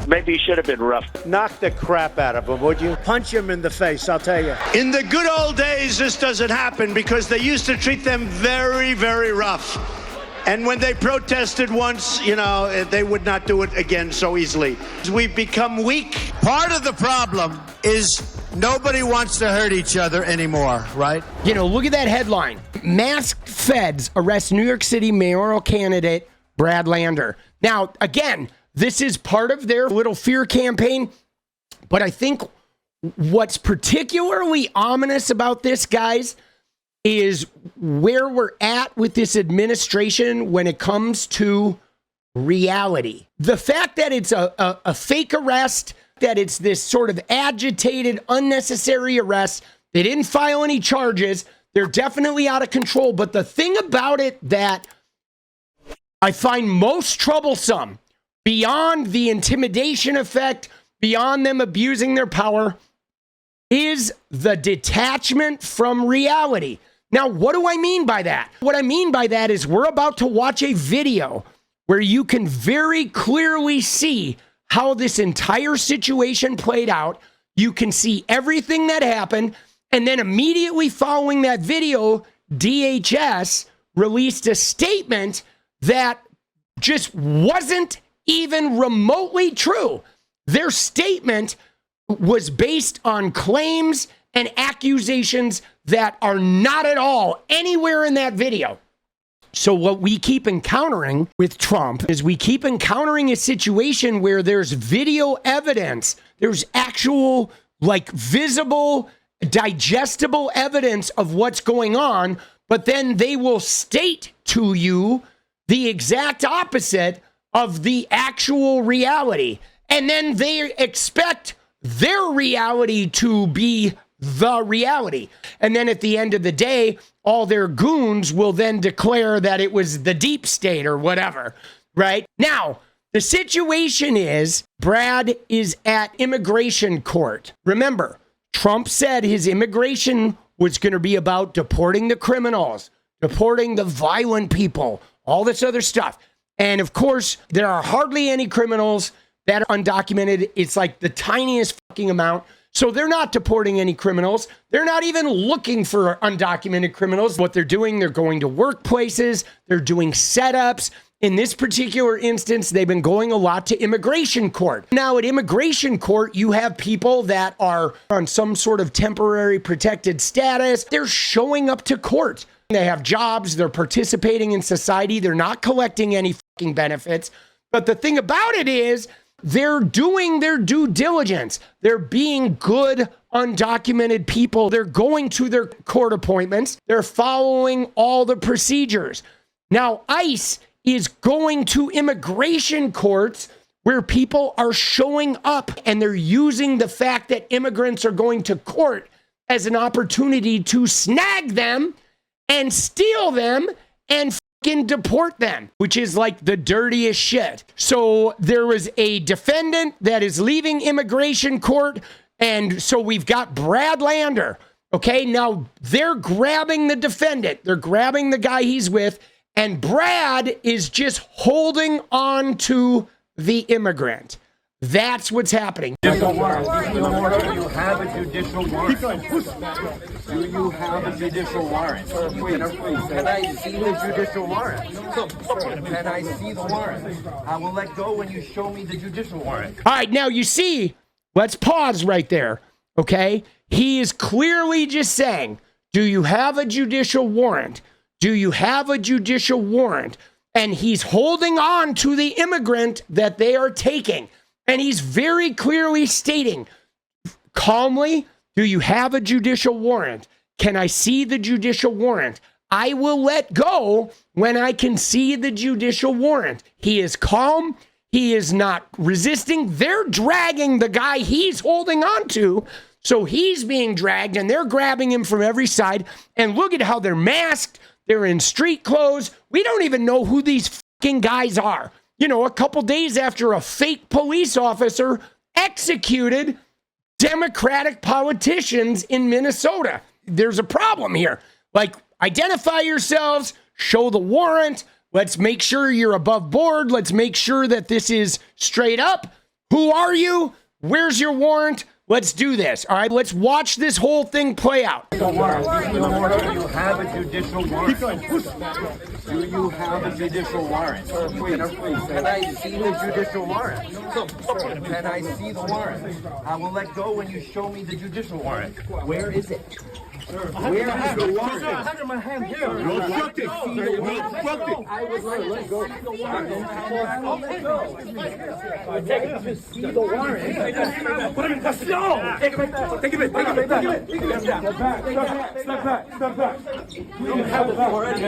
Maybe he should have been rough. Knock the crap out of him, would you? Punch him in the face, I'll tell you. In the good old days, this doesn't happen because they used to treat them very, very rough. And when they protested once, you know, they would not do it again so easily. We've become weak. Part of the problem is nobody wants to hurt each other anymore, right? You know, look at that headline. Masked feds arrest New York City mayoral candidate Brad Lander. Now, again, this is part of their little fear campaign, but I think what's particularly ominous about this, guys, is where we're at with this administration when it comes to reality. The fact that it's a fake arrest, that it's this sort of agitated, unnecessary arrest, they didn't file any charges, they're definitely out of control. But the thing about it that I find most troublesome, beyond the intimidation effect, beyond them abusing their power, is the detachment from reality. Now, what do I mean by that? What I mean by that is we're about to watch a video where you can very clearly see how this entire situation played out. You can see everything that happened. And then immediately following that video, DHS released a statement that just wasn't even remotely true. Their statement was based on claims and accusations that are not at all anywhere in that video. So what we keep encountering with Trump is we keep encountering a situation where there's video evidence, there's actual, like, visible, digestible evidence of what's going on, but then they will state to you the exact opposite of the actual reality. And then they expect their reality to be the reality. And then at the end of the day, all their goons will then declare that it was the deep state or whatever, right? Now, the situation is Brad is at immigration court. Remember, Trump said his immigration was going to be about deporting the criminals, deporting the violent people, all this other stuff. And of course, there are hardly any criminals that are undocumented. It's like the tiniest fucking amount. So they're not deporting any criminals. They're not even looking for undocumented criminals. What they're doing, they're going to workplaces. They're doing setups. In this particular instance, they've been going a lot to immigration court. Now, at immigration court, you have people that are on some sort of temporary protected status. They're showing up to court. They have jobs. They're participating in society. They're not collecting any fucking benefits. But the thing about it is they're doing their due diligence. They're being good, undocumented people. They're going to their court appointments. They're following all the procedures. Now, ICE is going to immigration courts where people are showing up and they're using the fact that immigrants are going to court as an opportunity to snag them and steal them and fucking deport them, which is like the dirtiest shit. So there was a defendant that is leaving immigration court, and so we've got Brad Lander. Okay, now they're grabbing the defendant. They're grabbing the guy he's with, and Brad is just holding on to the immigrant. That's what's happening. Do you have a judicial warrant? Do you have a judicial warrant? Can I see the judicial warrant? Can I see the warrant? I will let go when you show me the judicial warrant. All right, now you see, let's pause right there, okay? He is clearly just saying, do you have a judicial warrant? Do you have a judicial warrant? And he's holding on to the immigrant that they are taking. And he's very clearly stating, calmly, do you have a judicial warrant? Can I see the judicial warrant? I will let go when I can see the judicial warrant. He is calm. He is not resisting. They're dragging the guy he's holding on to. So he's being dragged and they're grabbing him from every side. And look at how they're masked. They're in street clothes. We don't even know who these fucking guys are. You know, a couple days after a fake police officer executed Democratic politicians in Minnesota. There's a problem here. Like, identify yourselves, show the warrant. Let's make sure you're above board. Let's make sure that this is straight up. Who are you? Where's your warrant? Let's do this. All right, let's watch this whole thing play out. Do you have a judicial warrant? Do you have a judicial warrant? Can I see the judicial warrant? Can I see the warrant? I will let go when you show me the judicial warrant. Where is it? Where is the warrant? I have my hand here. You're obstructing. You're obstructing. I would like to go. Take it to see the warrant. Put him in custody. No! Take it back. Take it back. Take it back. Step back. You don't have authority.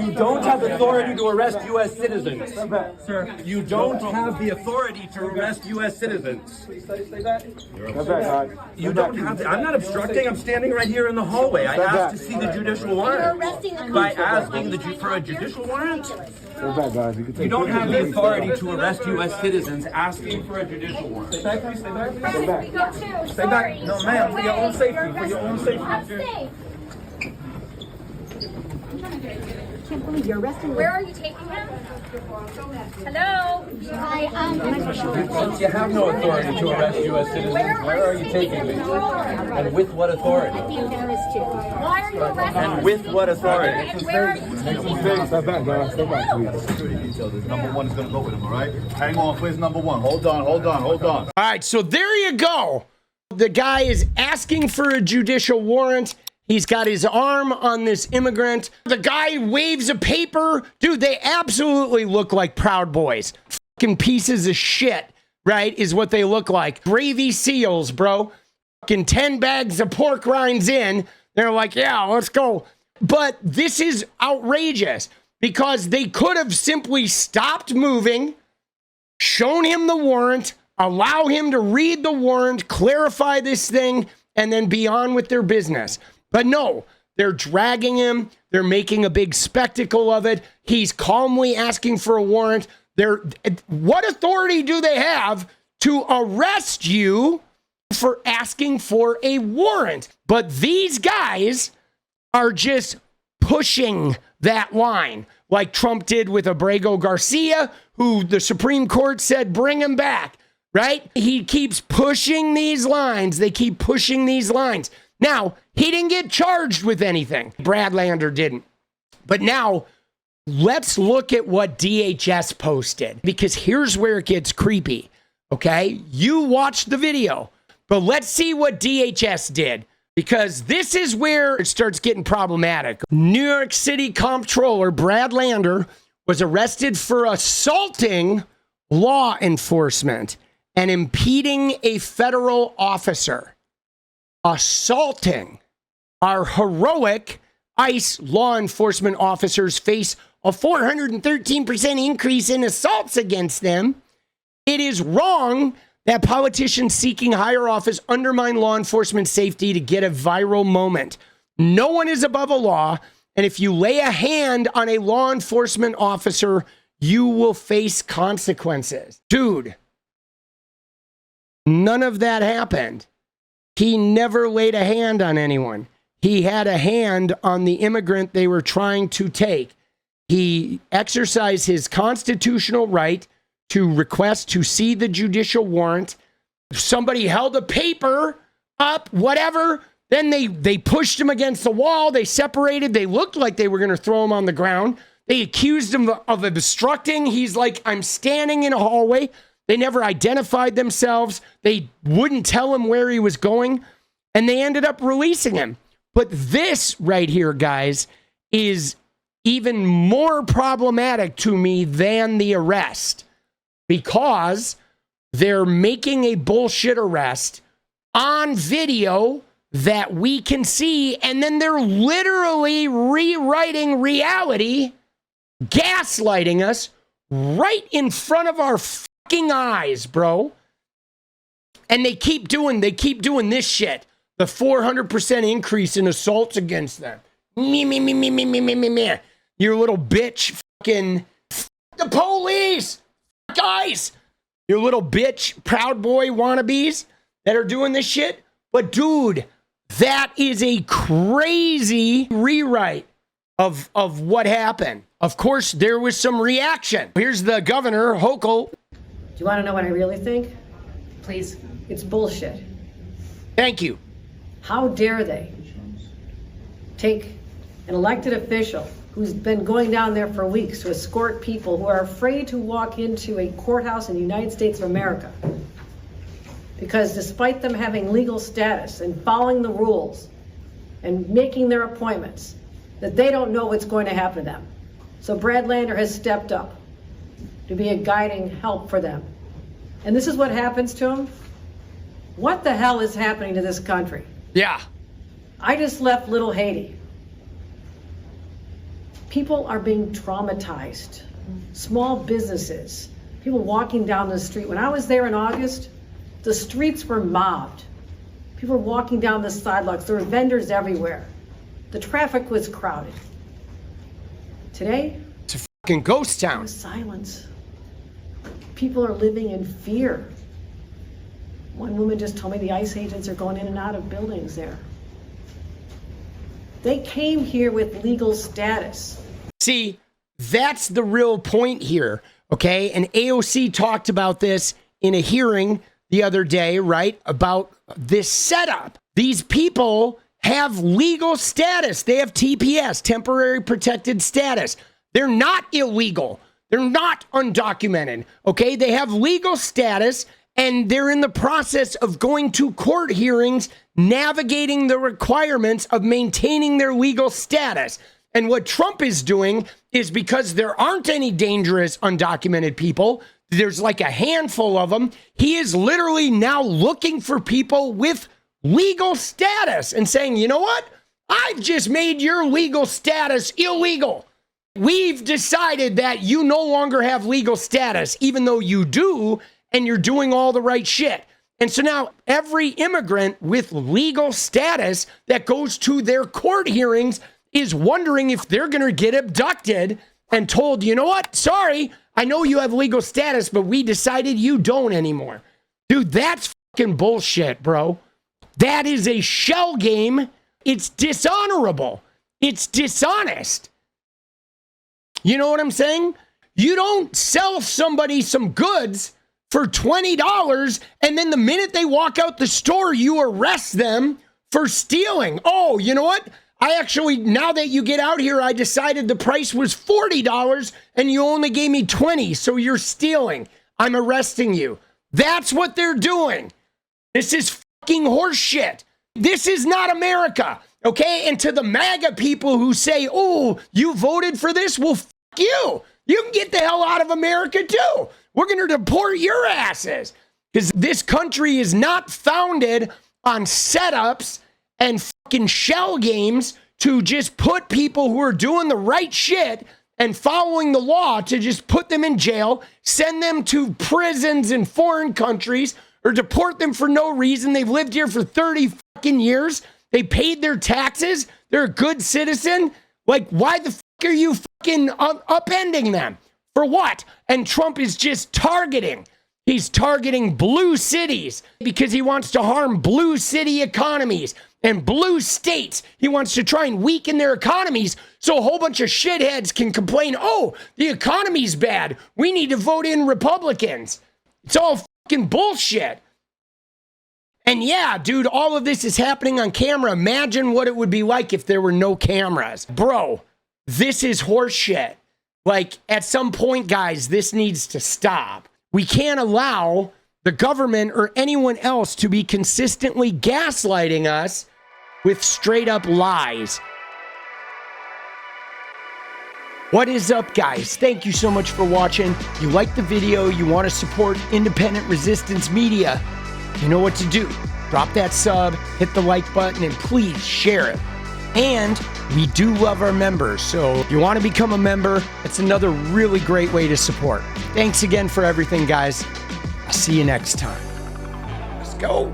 You don't have authority to arrest U.S. citizens. Sir, you don't have the authority to arrest U.S. citizens. You don't have to. I'm not obstructing. I'm standing right here in the hallway. I asked to see the judicial warrant. By asking for a judicial warrant? You don't have the authority to arrest U.S. citizens asking for a judicial warrant. Stay back. Stay back. No, ma'am, for your own safety. For your own safety. I'm safe. I can't believe you're arresting me. Where are you taking him? Hello? Hi, You have no authority to arrest U.S. citizens. Where are you taking me? And with what authority? Why are you arresting me? And with what authority? And where are you taking him? Step back, please. Security detail. This number one is going to go with him, all right? Hang on, please, number one. Hold on. All right, so there you go. The guy is asking for a judicial warrant. He's got his arm on this immigrant. The guy waves a paper. Dude, they absolutely look like Proud Boys. Fucking pieces of shit, right, is what they look like. Gravy seals, bro. Fucking 10 bags of pork rinds in. They're like, yeah, let's go. But this is outrageous because they could have simply stopped moving, shown him the warrant, allow him to read the warrant, clarify this thing, and then be on with their business. But no, they're dragging him. They're making a big spectacle of it. He's calmly asking for a warrant. What authority do they have to arrest you for asking for a warrant? But these guys are just pushing that line like Trump did with Abrego Garcia, who the Supreme Court said, bring him back, right? He keeps pushing these lines. They keep pushing these lines. Now, he didn't get charged with anything. Brad Lander didn't. But now, let's look at what DHS posted, because here's where it gets creepy, okay? You watched the video, but let's see what DHS did, because this is where it starts getting problematic. New York City Comptroller Brad Lander was arrested for assaulting law enforcement and impeding a federal officer. Assaulting. Our heroic ICE law enforcement officers face a 413% increase in assaults against them. It is wrong that politicians seeking higher office undermine law enforcement safety to get a viral moment. No one is above a law, and if you lay a hand on a law enforcement officer, you will face consequences. Dude, none of that happened. He never laid a hand on anyone. He had a hand on the immigrant they were trying to take. He exercised his constitutional right to request to see the judicial warrant. Somebody held a paper up, whatever. Then they pushed him against the wall. They separated. They looked like they were going to throw him on the ground. They accused him of obstructing. He's like, I'm standing in a hallway. They never identified themselves. They wouldn't tell him where he was going. And they ended up releasing him. But this right here, guys, is even more problematic to me than the arrest, because they're making a bullshit arrest on video that we can see, and then they're literally rewriting reality, gaslighting us right in front of our fucking eyes, bro. And they keep doing this shit. The 400% increase in assaults against them. Me. Your little bitch, fucking the police, guys. Your little bitch, Proud Boy wannabes that are doing this shit. But dude, that is a crazy rewrite of what happened. Of course, there was some reaction. Here's the governor, Hochul. Do you want to know what I really think? Please. It's bullshit. Thank you. How dare they take an elected official who's been going down there for weeks to escort people who are afraid to walk into a courthouse in the United States of America, because despite them having legal status and following the rules and making their appointments, that they don't know what's going to happen to them. So Brad Lander has stepped up to be a guiding help for them. And this is what happens to him. What the hell is happening to this country? Yeah. I just left Little Haiti. People are being traumatized. Small businesses, people walking down the street. When I was there in August, the streets were mobbed. People were walking down the sidewalks. There were vendors everywhere. The traffic was crowded. Today, it's a fucking ghost town. Silence. People are living in fear. One woman just told me the ICE agents are going in and out of buildings there. They came here with legal status. See, that's the real point here, okay? And AOC talked about this in a hearing the other day, right? About this setup. These people have legal status. They have TPS, temporary protected status. They're not illegal. They're not undocumented, okay? They have legal status, and they're in the process of going to court hearings, navigating the requirements of maintaining their legal status. And what Trump is doing is, because there aren't any dangerous undocumented people, there's like a handful of them, he is literally now looking for people with legal status and saying, you know what? I've just made your legal status illegal. We've decided that you no longer have legal status, even though you do, and you're doing all the right shit. And so now every immigrant with legal status that goes to their court hearings is wondering if they're going to get abducted and told, you know what? Sorry, I know you have legal status, but we decided you don't anymore. Dude, that's fucking bullshit, bro. That is a shell game. It's dishonorable. It's dishonest. You know what I'm saying? You don't sell somebody some goods for $20, and then the minute they walk out the store, you arrest them for stealing. Oh, you know what? I actually, now that you get out here, I decided the price was $40 and you only gave me $20, so you're stealing. I'm arresting you. That's what they're doing. This is fucking horseshit. This is not America, okay? And to the MAGA people who say, oh, you voted for this? Well, fuck you. You can get the hell out of America too. We're going to deport your asses, because this country is not founded on setups and fucking shell games to just put people who are doing the right shit and following the law, to just put them in jail, send them to prisons in foreign countries, or deport them for no reason. They've lived here for 30 fucking years. They paid their taxes. They're a good citizen. Like, why the fuck are you fucking upending them? For what? And Trump is just targeting. He's targeting blue cities because he wants to harm blue city economies and blue states. He wants to try and weaken their economies so a whole bunch of shitheads can complain, oh, the economy's bad. We need to vote in Republicans. It's all fucking bullshit. And yeah, dude, all of this is happening on camera. Imagine what it would be like if there were no cameras. Bro, this is horseshit. Like, at some point, guys, this needs to stop. We can't allow the government or anyone else to be consistently gaslighting us with straight up lies. What is up, guys? Thank you so much for watching. You like the video, you want to support independent resistance media, you know what to do. Drop that sub, hit the like button, and please share it. And we do love our members, so if you want to become a member, it's another really great way to support. Thanks again for everything, guys. I'll see you next time. Let's go.